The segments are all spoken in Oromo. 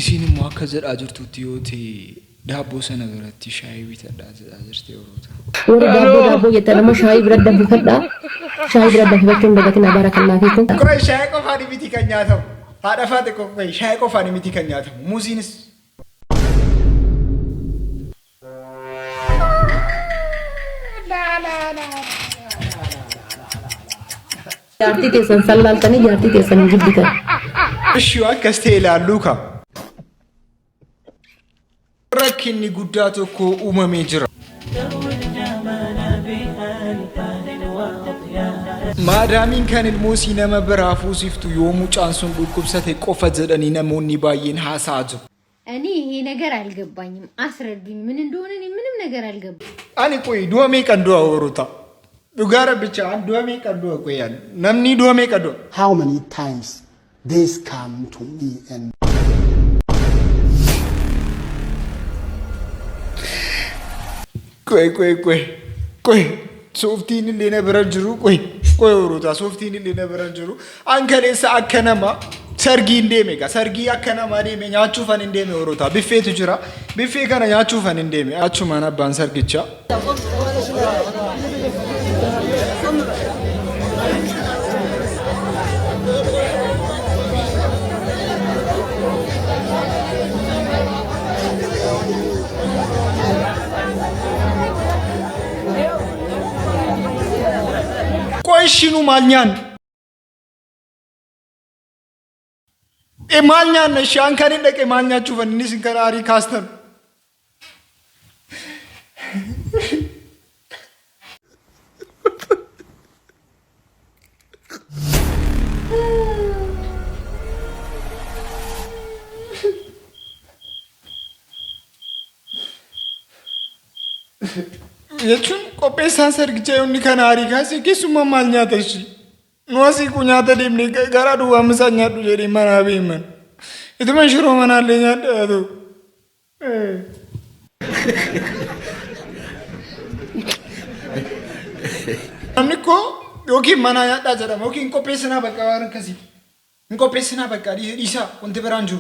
Isin immoo akka jedhaa jirtutti yoo ta'e daabboo sana biratti shaayii bitadhaa jedhaa jirti Oroota. Warri daabboo jettan amma shaayii bira dabbifadhaa. Shaayii bira dabbifachuun dagatina barakallaa fi kun. Kura shaayii qofaan miti kan nyaatamu. Haadha faate qofa shaayii qofaan miti kan nyaatamu. Muuziinis. Jaartii teessan sallaaltanii jaartii teessan gudditan. Ishuu akkas ta'e ilaalluu qaba. Rakkinni guddaa tokko uumamee jira. Maadaamiin kan ilmoosii nama biraa fuusiftu yoo mucaan sun dhukkubsate qofa jedhanii namoonni baay'een haasa'aa jiru. Ani ይሄ ነገር አልገባኝም አስረዱኝ ምን እንደሆነ ምንም ነገር አልገባኝ Ani qoy du'a meeqan du'a Oroota? Dhugaa rabbicha an du'a meeqan du'a qoyaan namni du'a meeqa du'a? How many times this come to me and ቆይ ሶፍtiin illee na bira jiru ቆይ Oroota ሶፍtiin illee na bira jiru an kaleessa akka nama sargii hin deeme gaa sargii akka nama deeme nyaachuufan hin deeme Oroota biffeetu jira biffee kana nyaachuufan hin deeme achumaan abbaan sargichaa Shinu malnyan. Malnyan na shankari dake malnya chuvan ni sinkarari kastan. Yechun kopesan sergicha yonni kana ari kasi kisuma mal nyata shi nuasi ku nyata demne gara duwa misa nyatu jeri mana biman itu man shiro mana le nyata adu amniko yoki mana nyata jara yoki kopesana bakka waran kasi kopesana bakka isa unte beranju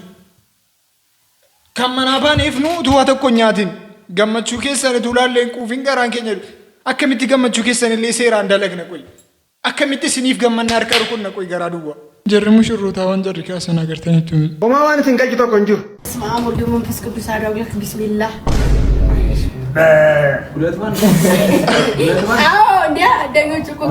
kam mana ban ifnu duwa tokko nyatin gammachuu keessan tulaalleen quufin garaan keenya akkamitti gammachuu keessan illee seeraan dalagna qoy akkamitti isiniif gammanna harka rukunna qoy garaa duwwa jarri mushurroota waan jarri kaasan agartanitti Oma waan isin qalchi tokko hin jiru. Ismaa murdu መንፈስ ቅዱስ አዳውልክ ቢስሚላህ አዎ እንዴ ደኞች እኮ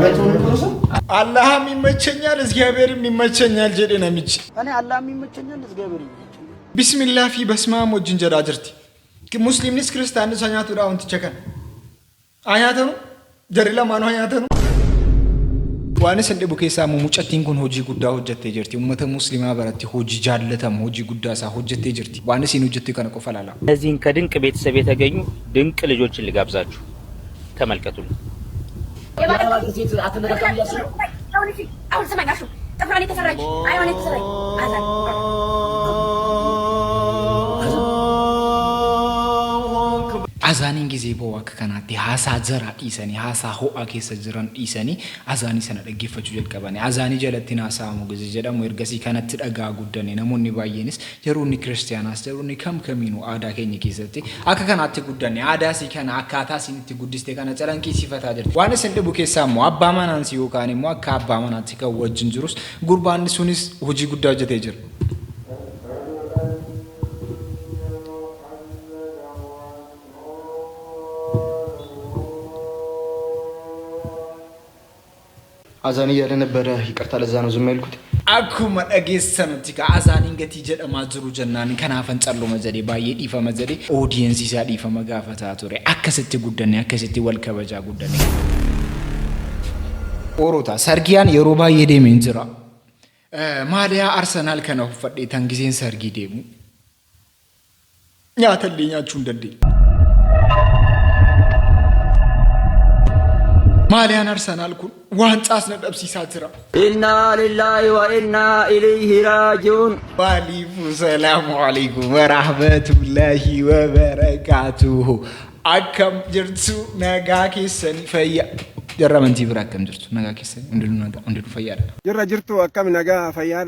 አላህም ይመቸኛል እግዚአብሔርም ይመቸኛል ጀደ ነምጭ እኔ አላህም ይመቸኛል እግዚአብሔር ይመቸኛል ቢስሚላህ ፊ በስማም ወጅን ጀዳ ጅርቲ ሙስሊምኒስ ክርስቲያን ሰኛቱ ዳውን ትቸከን አያተኑ ጀሪላ ማኑ አያተኑ ዋንስ እንደ ቡኬሳ ሙሙጨቲን ኩን ሆጂ ጉዳ ሆጀቴ ጅርቲ ኡመተ ሙስሊማ በረቲ ሆጂ ጃለተም ሆጂ ጉዳሳ ሆጀቴ ጅርቲ ዋንስ ይኑ ጅርቲ ከነ ቆፈላላ እነዚህን ከድንቅ ቤተሰብ የተገኙ ድንቅ ልጆችን ልጋብዛችሁ ተመልከቱልኝ አሁን ሰማኛሹ ጥፍራኔ ተሰራች አይሆነ ተሰራች አዛን Azaanin gisee boo akka kanaatti haasaa jaraa dhiisanii haasaa ho'aa keessa jiran dhiisanii azaanii sana dhaggeeffachuu jalqabanii azaanii jalatti haasa'amu gisee jedhamu ergasii kanatti dhagaa guddane namoonni baay'eenis yeroonni kiristaanaas yeroonni kamiinuu aadaa keenya keessatti akka kanaatti guddanne aadaa si kana akkaataa isinitti guddiste kana calanqiisifataa jirti waan isin dhibu keessaa immoo abbaa manaan si yookaan immoo akka abbaa manaatti kan wajjin jirus gurbaanni sunis hojii guddaa hojjetee jira. አዛኒ ያለ ነበር ይቅርታ ለዛ ነው ዝም ያልኩት akkuma dhageessanutti ka azaaniin gatii jedhamaa jiru jennaan kanaafan calluma jedhee baay'ee dhiifama jedhee audience isaa dhiifama gaafataa ture akkasitti guddanne akkasitti wal kabajaa guddanne Oroota sargiyaan yeroo baay'ee deemee jira maaliyaa Arsenaal kana uffadhee tan giseen sargii deemu nyaatallee nyaachuu hin dandeenye ماليان أرسنال كون وان تاسنا دبسي ساترا إنا لله وإنا إليه راجعون السلام عليكم ورحمة الله وبركاته أكم جرتو نجاكي سني فيا جرى من تبرا أكم جرتو نجاكي سني عندنا فيا جرى جرتو أكم نجا فيا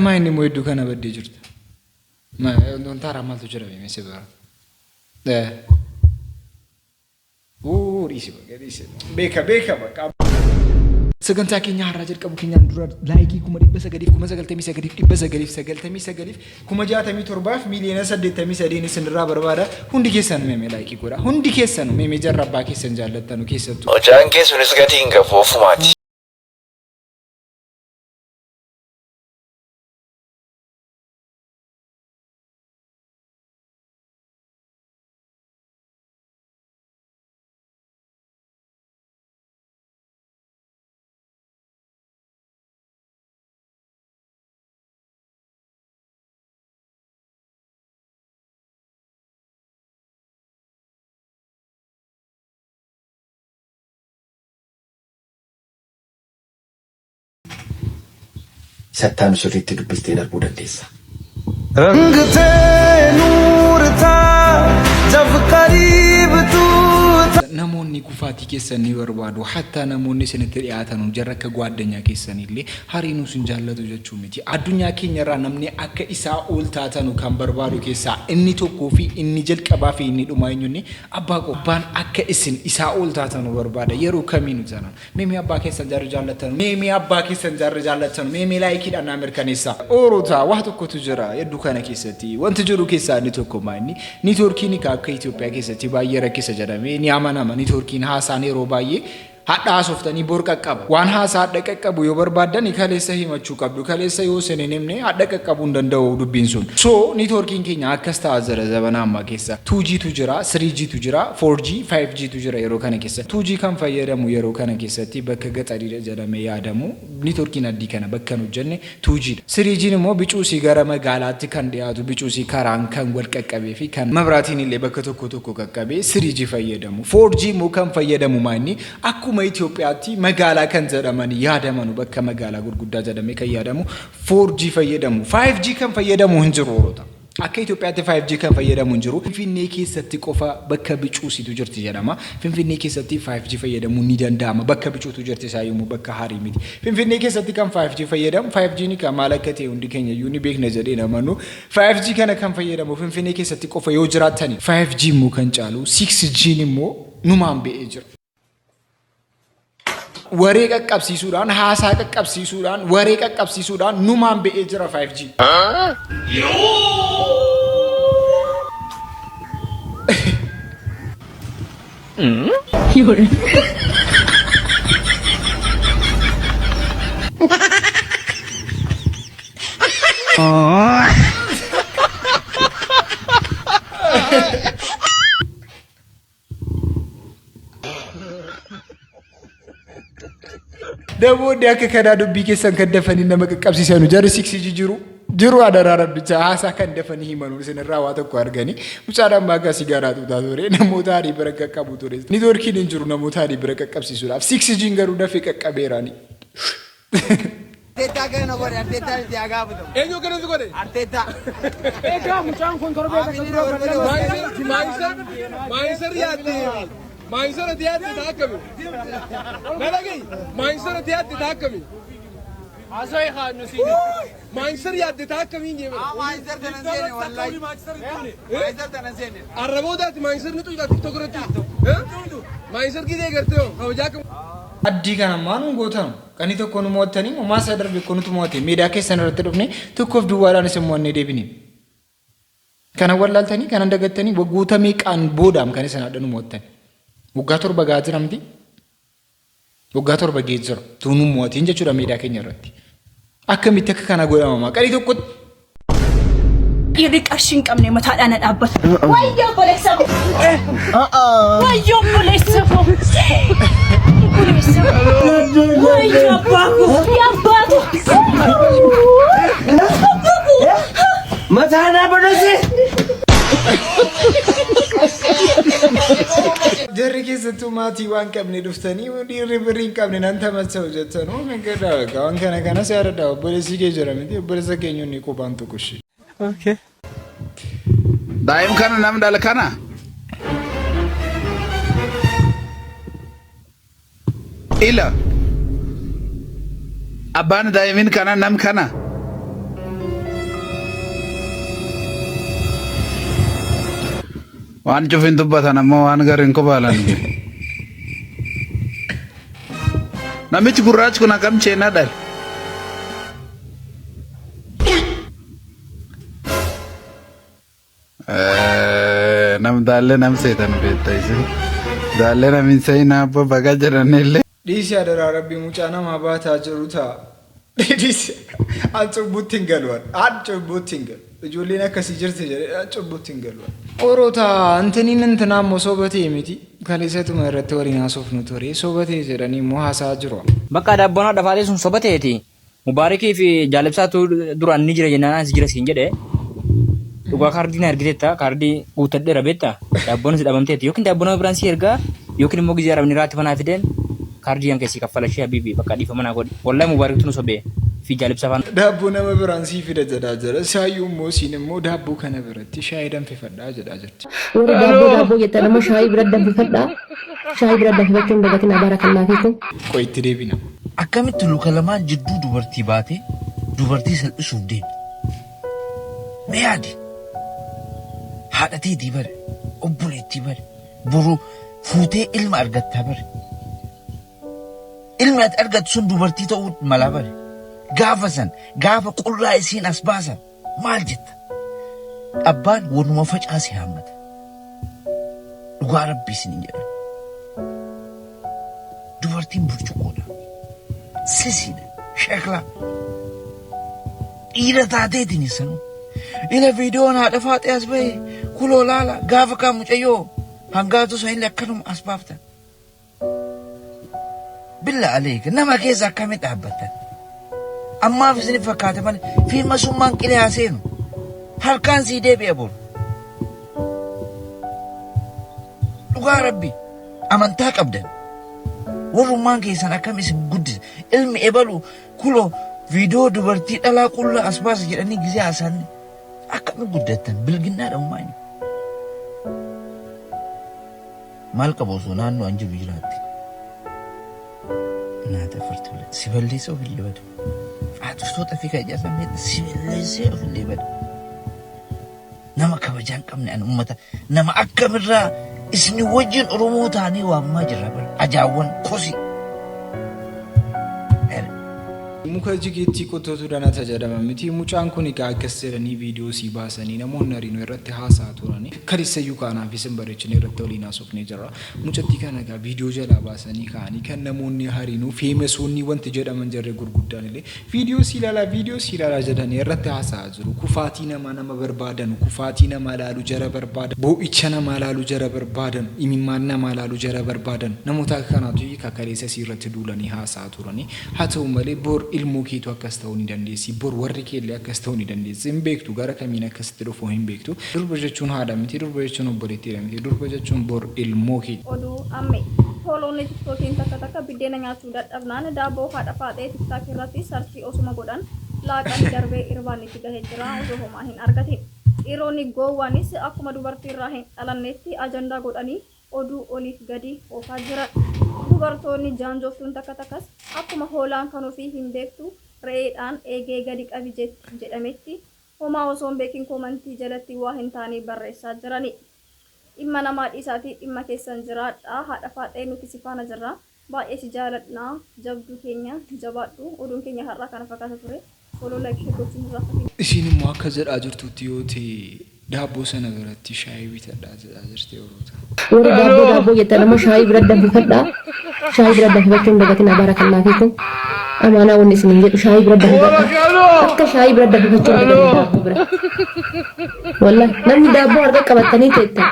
ما إني مويدو كنا بدي جرت non tara maaltu jira mee sibara riisi beeka bakka sagantaa keenya har'a jalqabu keenyaan dura laayikii 999,999 967 miliyoona 83 isinirraa barbaada hundi keessan meeme laayikii godha hundi keessan meeme jarrabbaa keessan jaallattanu keessattu hojaan keessunis gatiin gafoofumaati. Sattaan sirriitti dubbistee darbuu dandeessa. रंगते नूर था जब करीब तू namoonni kufaatii keessan ni barbaadu hatta namoonni isinitti dhiyaatan jarra akka gwaaddanyaa keessanillee hariinuu sin jaallatu jechuu miti addunyaa keenyarraa namni akka isaa ol taatanu kan barbaadu keessaa inni tokkoo fi inni jalqabaa fi inni dhumaa eenyuuni abbaan akka isin isaa ol taatanu barbaada yeroo kamiinu tanan meemee abbaa keessan jarra jaallatan meemee abbaa keessan jarra jaallatan meemee laayikiidhaan na mirkaneessa oorota waa tokkotu jira hedduu kana keessatti wanti jiru keessaa inni tokko maanni niitoorkiin akka Itoophiyaa keessatti baay'ee rakkisa jedhamee ni amanama niitoorkiin haasaan yeroo baay'ee hadda haasoftanii borqa qaba waan haasaa hadda qaqqabu yoo barbaadan kaleessa himachuu qabdu kaleessa yoo senen himne hadda qaqqabuu danda'u dubbiin sun so niitoorkiin keenya akkas ta'a jira zabana amma keessa 2G tu jira 3G tu jira 4G 5G tu jira yeroo kana keessa 2G kan fayyadamu yeroo kana keessatti bakka gaxariidha jedhamee yaadamu niitoorkiin addii kana bakka nu jenne 2G 3G immoo bicuusii gara magaalaatti kan dhiyaatu bicuusii karaan kan wal qaqqabee fi kan mabraatiin illee bakka tokko qaqqabee 3G fayyadamu 4G immoo kan fayyadamu maanni akkuma Itoophiyaatti magaalaa kan jedhamani yaadamanu bakka magaalaa gurguddaa jedhamee kan yaadamu 4G fayyadamu 5G kan fayyadamu hin jiru roota akka Itoophiyaatti 5G kan fayyadamu hin jiru Finfinnee keessatti qofa bakka bicuusitu jirti jedhama Finfinnee keessatti 5G fayyadamu ni danda'ama bakka bicuutu jirti saayumuu bakka harii miti Finfinnee keessatti kan 5G fayyadamu 5G ni kan maal akka ta'e hundi keenya iyyuu ni beekna jedhee namannu 5G kana kan fayyadamu Finfinnee keessatti qofa yoo jiraatani 5G immoo kan caalu 6G immoo numaan be'ee jira waree qaqqabsiisuudhaan haasaa qaqqabsiisuudhaan waree qaqqabsiisuudhaan numaan be'ee jira 5G Dabo dia akka kana dubbii keessan kan dafanii nama qaqqabsiisanu jarri 6G jiru adaraara bicha haasaa kan dafanii himanu isinirraa waa tokko arganii mucaadhaan maagaa sigaaraa tuutaa ture namoota adii bira qaqqabu ture niitoorkiin hin jiru namoota adii bira qaqqabsiisuudhaaf 6G garuu dafee qaqqabeeraani. Arteta kan no gore arteta ti agabudo enyo kan no gore arteta ega mucaan kun korbe maiser yaati maiser diyaati taakami nalagi maiser diyaati taakami asay khanu sini maiser yaati taakami ngebe maiser tanazene wallahi maiser tanazene arrabodaati maiser nitu ila tiktok rati maiser gide garte ho kawjak Addi kana maanu gootan kani tokko nu mootani ma sadar be konutu moote meedaa keessan irratti dhufne tokkoof duwwaadhaan isin moonne deebine kana wallaltanii kana dagattanii waggoota meeqaan boodam kan isin adanu mootan waggaa torba gaajiramti waggaa torba geejjira tuunu mootiin jechuudha meedaa keenya irratti akkamitti akka kana godhamama kani tokko Iri qarshin qabne mataadhaan dhaabbata. Wayyo boleessako. Wayyo boleessako. Wayyo abbaaku. Yabbaatu. mataana boleesse jarri keessattuu maatii waan qabne dhuftanii dhiirri birrii hin qabne nan tamassa'u jettanu nagadaa waan kana siyaadadhaa obboleessi kee jira miti obboleessa keenya inni qophaan tokkoshi. Okay. Daim kana nam dal kana. Ila. Aban daimin kana nam kana. waan cufin dubbatan ammoo waan gariin kubaalan namichi gurraachi kun akkam ceenaa dhal nam daalle nam seetan beekta isin daalle namin seenaa abba baga jedhanillee dhiisi adaraa rabbii mucaa namaa baataa jiru ta'a. dhiisi an cubbutti hin galuun an cubbutti hin galu ijoolleen akkasii jirti jedhee an cubbutti hin galuun. Oroota antaniin intinaa immoo sobatee miti kaleessatuma irratti waliin haasofnu ture sobatee jedhanii immoo haasaa jiru. Bakka daabboon haadha faalee sun sobateeti. Mubaarikii fi jaalibsaatu duraan ni jira jennaan as jira siin jedhee. Dhugaa kaardiin argiteetta kaardii guuttadheera beektaa daabboon si dhabamteeti yookiin daabboon biraan si ergaa yookiin immoo gizee arabni raatti manaa fideen kaardii yang keessi kaffalashee habiibi bakka dhiifa manaa godhe wallahi mubaariktu nu sobee fi jaalibsa faana. Daabboo nama biraan si fida jedhaa jira saayyuu immoo siin immoo daabboo kana biratti shaayii danfifadhaa jedhaa jirti. Warri daabboo jetta nama shaayii bira danfifadhaa shaayii bira danfifachuun dagatiin abaara kan naafeetu. Qoy itti deebina. Akkamitti luka lamaan jidduu dubartii baatee dubartii salphisuuf deemti. Mee yaadi haadhateetii bare obboleettii bare boru fuutee ilma argattaa bare. Ilmi ati argattu sun dubartii ta'uu mala bare. Gaafa san gaafa qullaa isiin as baasan maal jetta? Abbaan wanuma facaasee haammata. Dhugaa rabbii isin jedhan. Dubartiin burcuqoodha. Sisiidha. Sheeklaa. Dhiira taateetiin sanuu. Ila viidiyoon haadha faaxee as bahe kuloo laala gaafa kaa mucayyoo hangaatu isa illee akkanuma as baaftan. Billa aleeka nama keessa akkamitti dhaabbatan. Ammaaf isin fakkaata malee fiilma summaan qilee haaseenu harkaan sii deebi'e boru. Dhugaa rabbi amantaa qabdan warrummaan keessan akkam isin guddisa ilmi ebalu kuloo viidiyoo dubartii dhalaa qullaa as baasa jedhanii gizee haasaanne akkami guddattan bilginnaadha ummaani. Maal qabu osoo naannoo an jiru jiraatti. Naata fartulle si balleessa ofillee badu. Faatustoota fi kajaasamee si balleessee ofillee badu. Nama kabajaan qabne an ummata nama akkamirraa isni wajjin Oromoo ta'anii waammaa jirra bara. Ajaawwan kosi. Muka jigeetti qottootu dhanata jedhama miti mucaan kun egaa akkas jedhanii viidiyoo sii baasanii namoonni hariinoo irratti haasaa turani kalisayyuu kaanaaf isin bareechine irratti waliin haasofnee jirra mucattii kana egaa viidiyoo jalaa baasanii kaanii kan namoonni hariinoo feemesoonni wanti jedhaman jarree gurguddaan illee viidiyoo sii ilaalaa jedhanii irratti haasaa jiru kufaatii nama barbaadan kufaatii nama laalu jara barbaadan boo'icha nama laalu jara barbaadan imimmaan nama laalu jara barbaadan namoota kanaatu kakaleessa sii irratti duulanii haasaa turani haa ta'u malee bor ilmoo keetu akkas ta'uu ni dandeessi bor warri keellee akkas ta'uu ni dandeessi hin beektu gara kamiin akkasitti dhufuu hin beektu durba jechuun haadha miti durba jechuun obboleettiidha miti durba jechuun bor ilmoo keeti. Oduu amme tooloonni tiktookiin takka biddeena nyaachuu dadhabnaan daabboo haadha faaxee tiktaak irratti sarchii osuma godhan laaqanii darbee irbaan itti gahee jira osoo homaa hin argatin. Dhiironni goowwanis akkuma dubartiirraa hin dhalanneetti ajandaa godhanii oduu oliif gadi oofaa jiran. Dubartoonni jaanjoftuun takkas akkuma hoolaan kan ofii hin beektu re'eedhaan eegee gadi qabi jedhametti homaa osoo hin beekin koomantii jalatti waa hin taane barreessaa jirani. Dhimma namaa dhiisaatii dhimma keessan jiraadhaa haadha faaxee nuti si faana jirra baay'ee si jaaladhaa jabduu keenya jabaadhu oduun keenya har'aa kana fakkaata ture foloo laayikii gochuun irraa fakkiin. Isin immoo akka jedhaa jirtutti yoo ta'e daabboo sana biratti shaayii bitadhaa jedhaa jirti Oroota. Warri daabboo jetta nama shaayii bira danfifadhaa shaayii bira danfifachuun dagatiin abaara kan naafeetu amaanaa wanni isin hin jedhu shaayii bira danfifadhaa akka shaayii bira danfifachuun dagatiin daabboo bira. Wallahi namni daabboo harka qabatanii teetta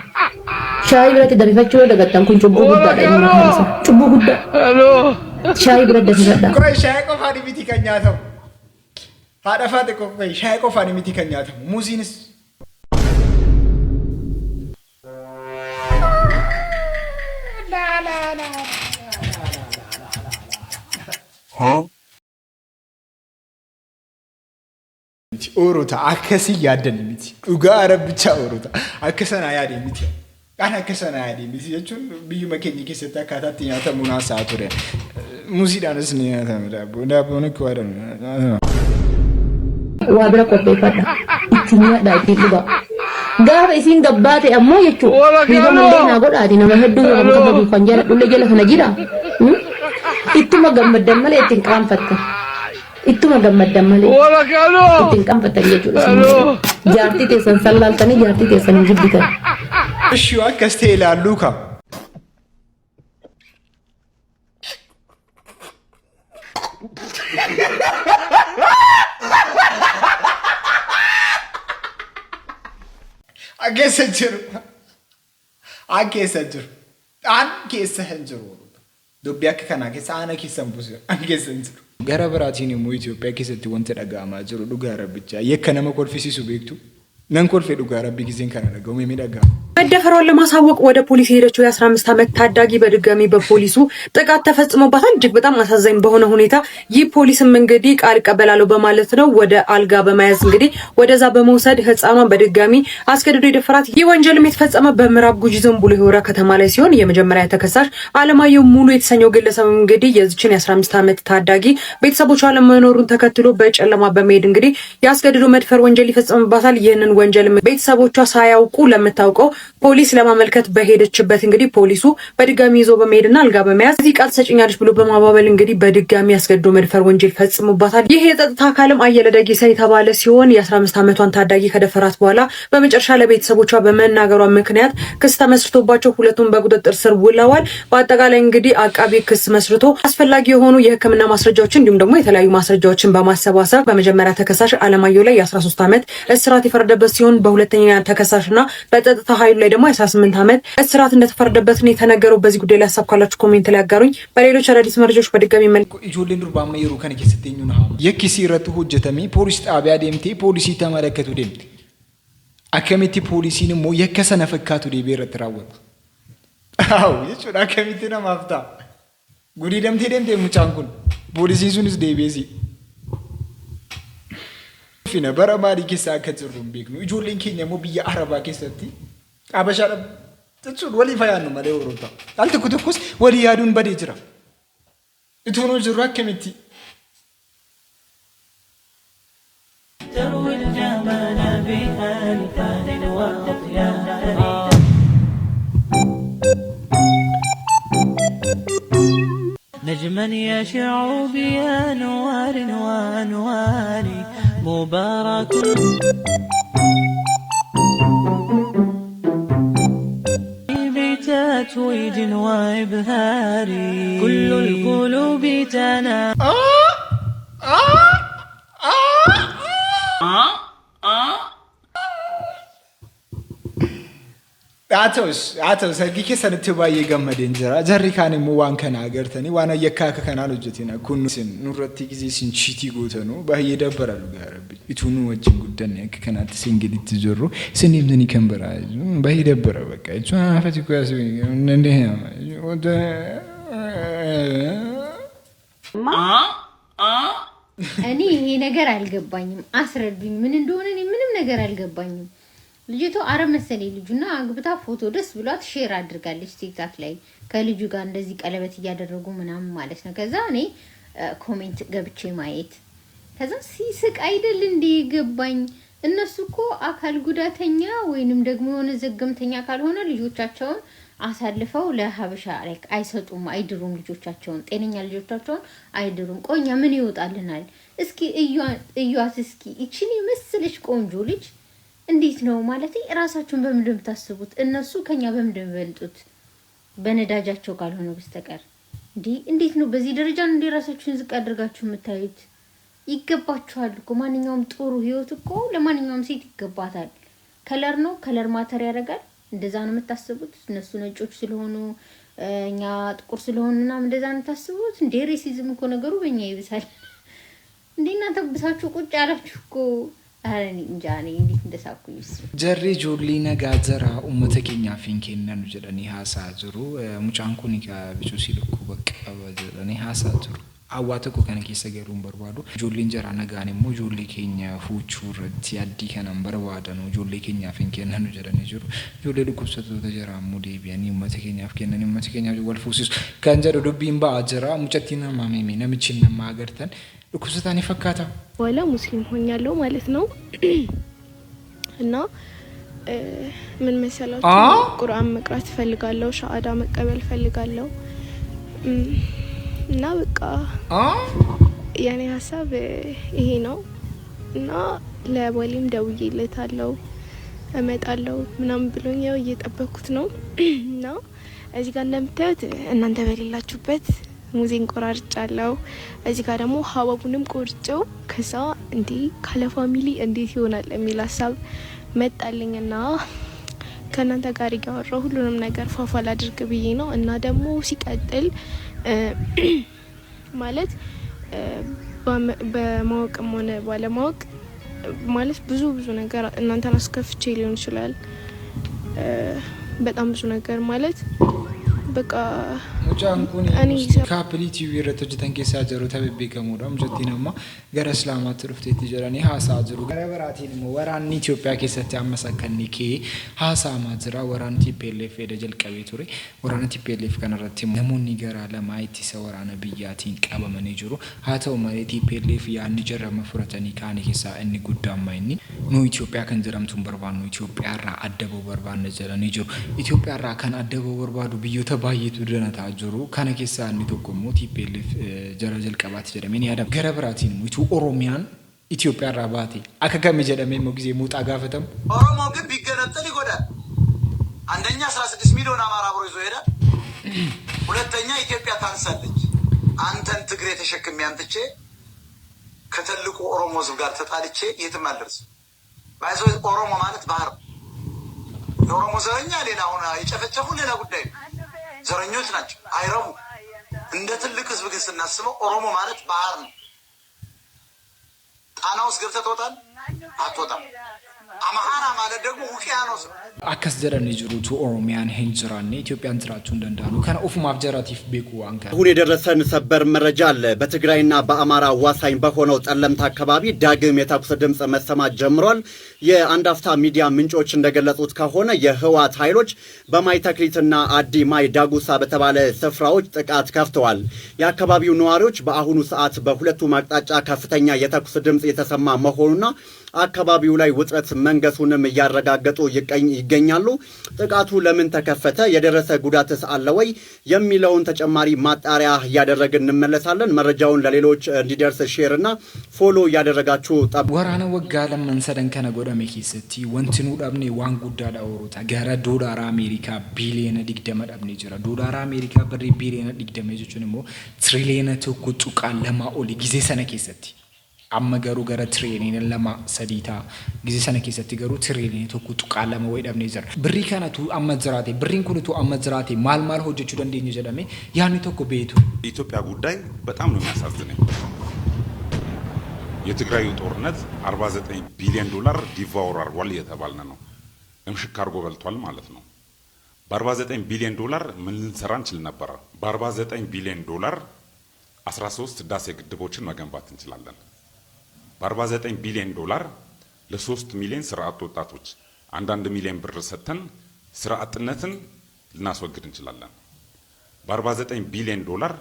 shaayii biratti danfifachuu dagattan kun cubbuu guddaadha inni mataan isaa cubbuu guddaa shaayii bira danfifadhaa. Qoy shaayii qofaan miti kan nyaatamu haadha faaxee qofa shaayii qofaan miti kan nyaatamu muuziinis. Oroota akkasii yaaddan miti dhugaa arabichaa Oroota akka sana yaadee miti kan akka sana yaadee miti jechuun biyyuma keenya keessatti akkaataatti nyaatamu naasaa ture muuziidhaanis ni nyaatama daabboon akka waadanu. Waa bira qopheeffadha ittiin nyaadhaa ittiin dhugaa gaafa isiin gabbaate ammoo jechuudha dhiiga malee naa godhaati nama hedduu nama qabu kan jala jala kana jira ittuma gammaddan malee ittiin qaanfatta ittuma gammaddan malee ittiin qaanfattan jechuudha jaartii teessan sallaaltanii jaartii teessan hin jibbitan. እሺ አከስቴ ይላሉ ካ አገሰጅሩ አንከሰህንጅሩ ዶቢያክ ከና ከሳና ከሰምቡስ አንገሰንጅሩ ገረብራቲን ሞ ኢትዮጵያ ከሰቲ ወንተ ደጋማ ጅሩ ዱጋራ ብቻ የከነመ ኮልፊሲሱ ቤክቱ ነን ኮልፌ ዱጋራ ቢጊዜን ከና ደጋው የሚደጋ መደፈሯን ለማሳወቅ ወደ ፖሊስ ሄደችው የ15 ዓመት ታዳጊ በድጋሚ በፖሊሱ ጥቃት ተፈጽሞባታል። እጅግ በጣም አሳዛኝ በሆነ ሁኔታ ይህ ፖሊስም እንግዲህ ቃል ቀበላለው በማለት ነው ወደ አልጋ በመያዝ እንግዲህ ወደዛ በመውሰድ ህፃኗን በድጋሚ አስገድዶ የደፈራት። ይህ ወንጀልም የተፈጸመ በምዕራብ ጉጂ ዞን ቡሌ ሆራ ከተማ ላይ ሲሆን የመጀመሪያ ተከሳሽ አለማየሁ ሙሉ የተሰኘው ግለሰብ እንግዲህ የዚችን የ15 ዓመት ታዳጊ ቤተሰቦቿ ለመኖሩን ተከትሎ በጨለማ በመሄድ እንግዲህ ያስገድዶ መድፈር ወንጀል ይፈጽምባታል። ይህንን ወንጀል ቤተሰቦቿ ሳያውቁ ለምታውቀው ፖሊስ ለማመልከት በሄደችበት እንግዲህ ፖሊሱ በድጋሚ ይዞ በመሄድና አልጋ በመያዝ እዚህ ቃል ተሰጭኛለች ብሎ በማባበል እንግዲህ በድጋሚ ያስገድዶ መድፈር ወንጀል ፈጽሞባታል። ይህ የጸጥታ አካልም አየለ ደጊሳ የተባለ ሲሆን የ15 ዓመቷን ታዳጊ ከደፈራት በኋላ በመጨረሻ ለቤተሰቦቿ በመናገሯ ምክንያት ክስ ተመስርቶባቸው ሁለቱም በቁጥጥር ስር ውለዋል። በአጠቃላይ እንግዲህ አቃቢ ክስ መስርቶ አስፈላጊ የሆኑ የሕክምና ማስረጃዎችን እንዲሁም ደግሞ የተለያዩ ማስረጃዎችን በማሰባሰብ በመጀመሪያ ተከሳሽ አለማየሁ ላይ የ13 ዓመት እስራት የፈረደበት ሲሆን በሁለተኛ ተከሳሽና በጸጥታ ኃይሉ ላይ ደግሞ 18 ዓመት እስራት እንደተፈረደበት ነው የተነገረው። በዚህ ጉዳይ ላይ ሀሳብ ካላችሁ ኮሜንት ላይ አጋሩኝ። በሌሎች አዳዲስ መረጃዎች በድጋሚ ኢጆሌን ዱርባ ማየሩ ከነ ከሰተኙ ነው የኪሲረቱ ሆጀተሚ ፖሊስ ጣቢያ ደምቴ ፖሊሲ ተመለከቱ ደምቴ አከሚቲ ፖሊሲን ሞ የከሰነ ፈካቱ ዲቤረ ተራወጥ አው ይቹ አከሚቲ ነው ማፍታ ጉዲ ደምቴ ሙጫንኩን ፖሊሲ ሱንስ ዴቤዚ ፊነ በረማዲ ኪሳ ከጽሩም ቢግኑ ኢጆሌን ኬኛ ሞ ቢያ አረባ ከሰቲ አበሻለ ተጹድ ወሊ ፈያን ነው ማለው ሮታ አልተኩተኩስ ወሊ ያዱን በደጅራ እቶኖ ጅራ ከመቲ ተሩል ጀማላ ቢአልፋን ወጥያና نجما يشع بأنوار وأنوار مبارك بتتويج وإبهار كل القلوب تنا አቶስ አጊከ ሰንትባዬ ገመደ እንጀራ ጀሪካን ሙዋን ከናገርተኒ ዋና የካከ ከናሉ ጀቲና ኩኑስን ኑረቲ ጊዜ ሲንቺቲ ጎተኑ ባየ ደበራሉ ጋርብ ኢቱኑ ወጅን ጉደን ከናት ሲንግል ትጀሩ ስኒም ዘኒ ከንበራ ባየ ደበራ በቃ እቹ አፈቲ ኮያስ እንደ ወደ እኔ ይሄ ነገር አልገባኝም። አስረዱኝ፣ ምን እንደሆነ እኔ ምንም ነገር አልገባኝም። ልጅቷ አረ መሰለኝ ልጁና አግብታ ፎቶ ደስ ብሏት ሼር አድርጋለች ቲክታክ ላይ ከልጁ ጋር እንደዚህ ቀለበት እያደረጉ ምናምን ማለት ነው። ከዛ እኔ ኮሜንት ገብቼ ማየት ከዛ ሲስቅ አይደል እንዴ ገባኝ። እነሱ እኮ አካል ጉዳተኛ ወይንም ደግሞ የሆነ ዘገምተኛ ካልሆነ ልጆቻቸውን አሳልፈው ለሀበሻ ላይክ አይሰጡም፣ አይድሩም። ልጆቻቸውን ጤነኛ ልጆቻቸውን አይድሩም። ቆኛ ምን ይወጣልናል? እስኪ እዩዋት እስኪ እቺን መስለሽ ቆንጆ ልጅ እንዴት ነው ማለት ራሳችሁን በምንድን ታስቡት? እነሱ ከኛ በምንድን በልጡት? በነዳጃቸው ካልሆነ በስተቀር እንዴት ነው በዚህ ደረጃ እንደ ራሳችሁን ዝቅ አድርጋችሁ የምታዩት? ይገባችኋል እኮ ማንኛውም ጥሩ ህይወት እኮ ለማንኛውም ሴት ይገባታል። ከለር ነው ከለር ማተር ያደርጋል። እንደዛ ነው የምታስቡት? እነሱ ነጮች ስለሆኑ እኛ ጥቁር ስለሆኑና እንደዛ ነው የምታስቡት? እንደ ሬሲዝም እኮ ነገሩ በእኛ ይብሳል። እናንተ ብሳችሁ ቁጭ ያላችሁ እኮ አረኒ እንጃኒ እንዴት እንደሳኩኝስ ጀሪ ጆሊ ነጋዘራ ኡመተከኛ ፊንኬነን ጀደኒ ሐሳዙሩ ሙጫንኩኒ ጋብቹ ሲልኩ በቃ በጀደኒ ሐሳዙሩ አዋተኮ ከነከሰ ገሩን በርባዶ ጆሊ እንጀራ ነጋኔ ሞ ጆሊ ኬኛ ፉቹ ረቲ አዲ ከነም በርባዶ ነው ጆሊ ኬኛ ፊንኬነን ጀደኒ ጆሩ ጆሊ ልኩሰቶ ተጀራ ሙዲ ቢያኒ ኡመተከኛ ፍከነን ኡመተከኛ ወልፉሲስ ከንጀሮ ዱቢምባ አጀራ ሙጨቲና ማሜሜ ነምቺና ማገርተን ልኩሰታኒ ፈካታ ወላ ሙስሊም ሆኛለሁ ማለት ነው። እና ምን መሰላችሁ ቁርአን መቅራት ፈልጋለሁ ሻሃዳ መቀበል ፈልጋለሁ እና በቃ የኔ ሐሳብ ይሄ ነው እና ለወሊም ደውዬለታለሁ እመጣለሁ ምናምን ብሎኝ ያው እየጠበኩት ነው እና እዚህ ጋር እንደምታዩት እናንተ በሌላችሁበት ሙዚን ቆራርጫለሁ እዚህ ጋር ደግሞ ሀባቡንም ቆርጬው ከዛ እንዴ ካለ ፋሚሊ እንዴት ይሆናል የሚል ሐሳብ መጣልኝና ከናንተ ጋር ያወራው ሁሉንም ነገር ፋፋል አድርግ ብዬ ነው እና ደግሞ ሲቀጥል ማለት በማወቅም ሆነ ባለማወቅ ማለት ብዙ ነገር እናንተን አስከፍቼ ሊሆን ይችላል በጣም ብዙ ነገር ማለት በቃ ሙጫንኩን ካፕሊቲ ዊረቶች ተንከሳ ጀሩ ተበቤ ከሞዳም ጀቲናማ ገረ እስላማት ሩፍቴ ትጀራኒ ሃሳ አዝሩ ገረ በራቲን ወራን ኢትዮጵያ ከሰተ አመሰከኒኬ ሃሳ ማዝራ ወራን ቲፒኤልኤፍ ደጀል ቀቤቱሪ ወራን ቲፒኤልኤፍ ከነረቲ ነሙኒ ገራ ለማይቲ ሰወራነ ብያቲን ቀበመኔ ጅሩ ሃተው ማሪ ቲፒኤልኤፍ ያን ጀራ መፍረተኒ ካኒ ከሳ እኒ ጉዳማይኒ ኑ ኢትዮጵያ ከንዝራምቱን በርባን ኑ ኢትዮጵያ ራ አደበው በርባን ነጀራኒ ጅሩ ኢትዮጵያ ራ ካን አደበው በርባዱ ብዮተ ባየቱ ደናታ ጅሩ ካነ ከሳ እኒ ተቆሙ ቲፒኤልኤፍ ጀራጀል ቀባት ጀደሜን ያደ ገረ በራቲን ሙቱ ኦሮሚያን ኢትዮጵያ ራባቲ አከከም ጀደሜ ሞግዚዜ ሙጣ ጋፈተም ኦሮሞ ግን ቢገነጠል ይጎዳል አንደኛ 16 ሚሊዮን አማራ አብሮ ይዞ ሄዳል ሁለተኛ ኢትዮጵያ ታንሳለች አንተን ትግሬ ተሸክም ያንተቼ ከተልቁ ኦሮሞ ህዝብ ጋር ተጣልቼ የትም አልደርስ ባይዞ ኦሮሞ ማለት ባህር ኦሮሞ ዘረኛ ሌላ ሆነ ይጨፈጨፉ ሌላ ጉዳይ ዘረኞች ናቸው አይረቡ እንደ ትልቅ ህዝብ ግን ስናስበው ኦሮሞ ማለት ባህር ነው ጣናውስ ገብተህ ተወጣል አትወጣም አማሃራ ማለት ደግሞ ውቅያኖስ አከስ ጀረን ይጅሩቱ ኦሮሚያን ሄንጅራኔ ኢትዮጵያን ትራቹ እንደንዳኑ ከነ ኦፍ ማብጀራቲፍ ቤኩ አንካ ሁን የደረሰን ሰበር መረጃ አለ በትግራይና በአማራ ዋሳኝ በሆነው ጠለምት አካባቢ ዳግም የተኩስ ድምጽ መሰማት ጀምሯል የአንድ አፍታ ሚዲያ ምንጮች እንደገለጹት ከሆነ የህዋት ኃይሎች በማይተክሊትና አዲ ማይ ዳጉሳ በተባለ ስፍራዎች ጥቃት ከፍተዋል የአካባቢው ነዋሪዎች በአሁኑ ሰዓት በሁለቱም አቅጣጫ ከፍተኛ የተኩስ ድምጽ የተሰማ መሆኑና አካባቢው ላይ ውጥረት መንገሱንም ያረጋገጡ ይገኛሉ ጥቃቱ ለምን ተከፈተ የደረሰ ጉዳትስ አለ ወይ የሚለውን ተጨማሪ ማጣሪያ ያደረግን እንመለሳለን መረጃውን ለሌሎች እንዲደርስ ሼር እና ፎሎ ያደረጋችሁ ወራነ ወጋ ለመንሰደን ከነጎደ መኪስቲ ወንትኑ ዳብኔ ዋን ጉዳዳ ወሩታ ገረ ዶላር አሜሪካ ቢሊየን ዲግደመ ዳብኔ ጀራ ዶላር አሜሪካ ብር ቢሊየን ዲግደመ ጀቹንሞ ትሪሊየን ተኩጡ ቃል ለማኦሊ ጊዜ ሰነከሰቲ አመገሩ ገረ ትሬኒን ለማ ሰዲታ ጊዜ ሰነከሰቲ ገሩ ትሬኒን ተኩጡ ቃል ለማወይ ዳብኔ ዘር ብሪ ከነቱ አመዝራቴ ብሪን ኩንቱ አመዝራቴ ማልማል ሆጀቹ ደንዴኝ ጀደሜ ያን ተኩ ቤቱ ኢትዮጵያ ጉዳይ በጣም ነው የሚያሳዝነው የትግራዩ ጦርነት 49 ቢሊዮን ዶላር ዲቫውር አርጓል የተባለ ነው እምሽክ አርጎ በልቷል ማለት ነው በ49 ቢሊዮን ዶላር ምን ልንሰራ እንችል ነበር በ49 ቢሊዮን ዶላር 13 ዳሴ ግድቦችን መገንባት እንችላለን በ49 ቢሊዮን ዶላር ለ3 ሚሊዮን ስራ አጥ ወጣቶች አንዳንድ ሚሊዮን ብር ሰጥተን ስራ አጥነትን ልናስወግድ እንችላለን በ49 ቢሊዮን ዶላር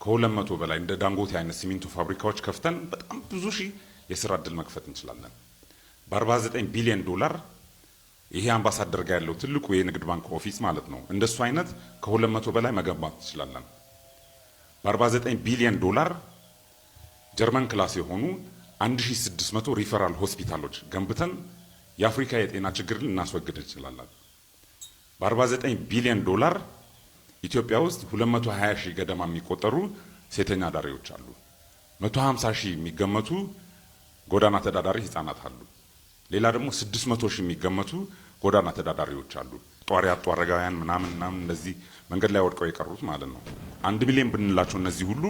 ከ200 በላይ እንደ ዳንጎቴ አይነት ሲሚንቶ ፋብሪካዎች ከፍተን በጣም ብዙ ሺህ የስራ እድል መክፈት እንችላለን በ49 ቢሊዮን ዶላር ይሄ አምባሳደር ጋር ያለው ትልቁ የንግድ ባንክ ኦፊስ ማለት ነው እንደሱ አይነት ከ200 በላይ መገንባት እንችላለን በ49 ቢሊዮን ዶላር ጀርመን ክላስ የሆኑ 1600 ሪፈራል ሆስፒታሎች ገንብተን የአፍሪካ የጤና ችግርን እናስወግድ እንችላለን በ49 ቢሊዮን ዶላር ኢትዮጵያ ውስጥ 220 ሺህ ገደማ የሚቆጠሩ ሴተኛ ዳሪዎች አሉ 150 ሺህ የሚገመቱ ጎዳና ተዳዳሪ ህፃናት አሉ ሌላ ደግሞ 600 ሺህ የሚገመቱ ጎዳና ተዳዳሪዎች አሉ ጧሪ አጡ አረጋውያን ምናምን እንደዚህ መንገድ ላይ ወድቀው የቀሩት ማለት ነው 1 ሚሊዮን ብንላቸው እነዚህ ሁሉ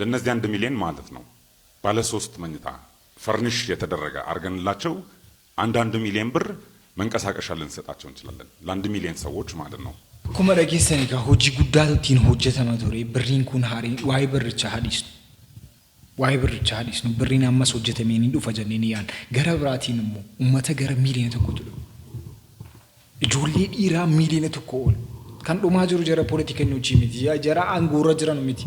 ለነዚህ 1 ሚሊዮን ማለት ነው ባለ 3 መኝታ ፈርኒሽ የተደረገ አርገንላቸው 1 ሚሊዮን ብር መንቀሳቀሻ ልንሰጣቸው እንችላለን ለ1 ሚሊዮን ሰዎች ማለት ነው kuma dhageessani ka hojii guddaattiin hojjetama ture birriin kun haari waa'ee birricha hadisnu birriin ammas hojjetamee ni dhufa jenneen yaan gara biraatiin immoo ummata gara miiliyoona tokkotu ijoollee dhiiraa miiliyoona tokko ol kan dhumaa jiru jara poolitikanyochii miti jara aangoorra jiran miti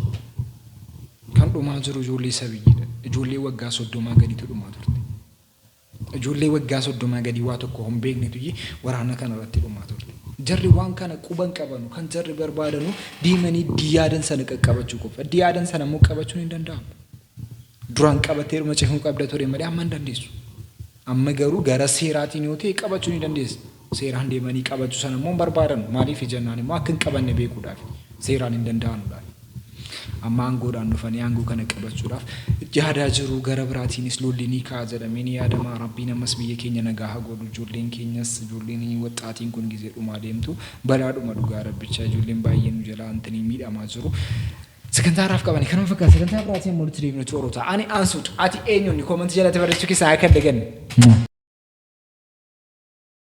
kan dhumaa jiru ijoollee sabiyyiidha ijoollee waggaa 30 gadiitu dhumaa turte ijoollee waggaa 30 gadi waa tokko hin beeknetu waraana kana irratti dhumaa ture. Jarri waan kana quban qabanu kan jarri barbaadanu diimanii diyaadan sana qaqqabachuu qofa. Diyaadan sana immoo qabachuun hin danda'amu. Duraan qabatee macefuu qabda ture malee amma hin dandeessu. Amma garuu gara seeraatiin yoo ta'e qabachuu ni dandeessa. Seeraan deemanii qabachuu sana immoo barbaadan maaliif jennaan immoo akka hin qabanne beekuudhaaf seeraan hin danda'anuudhaaf. Amma aangoodhaan dhufanii aangoo kana qabachuudhaaf yaadaa jiru gara biraatiinis lolli ni ka'a jedhamee ni yaadama. Rabbiin ammas biyya keenya nagaa haa godhu. Ijoolleen keenyas ijoolleen waxxaatiin kun gizee dhumaa deemtu balaadhuma dhugaa rabbicha ijoolleen baay'een nu jalaa antanii miidhamaa jiru. Sagantaa raaf qabani kanuma fakkaata sagantaa biraatiin mul'atu deemnu toorota ani aansuudha ati eenyuun komentii jalatti barreessuu keessaa akka dagan.